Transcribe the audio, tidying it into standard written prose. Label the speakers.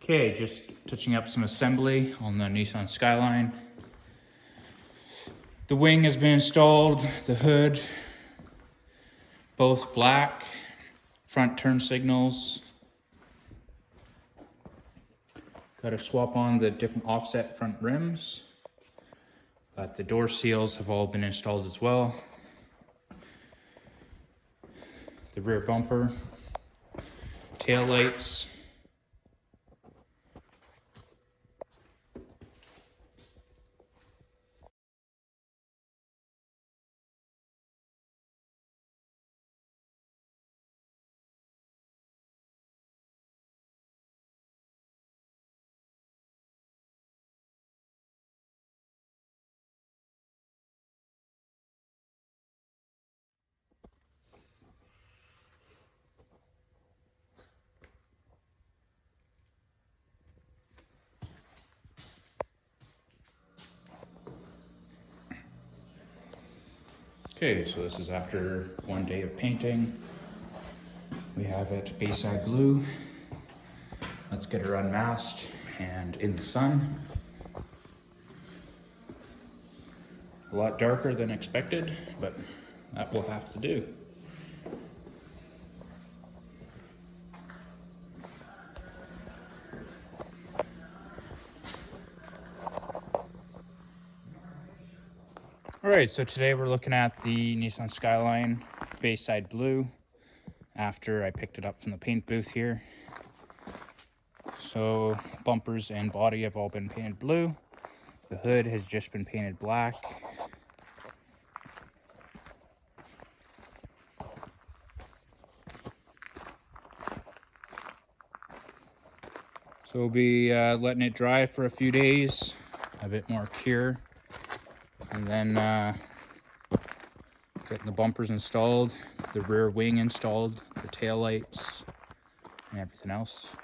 Speaker 1: Okay, just touching up some assembly on the Nissan Skyline. The wing has been installed, the hood, both black, front turn signals. Got to swap on the different offset front rims. But the door seals have all been installed as well. The rear bumper, tail lights. Okay, so this is after one day of painting. We have it Bayside blue. Let's get her unmasked and in the sun. A lot darker than expected, but that will have to do. All right, so today we're looking at the Nissan Skyline Bayside blue after I picked it up from the paint booth here. So bumpers and body have all been painted blue. The hood has just been painted black. So we'll be letting it dry for a few days, a bit more cure, and then getting the bumpers installed, the rear wing installed, the tail lights, and everything else.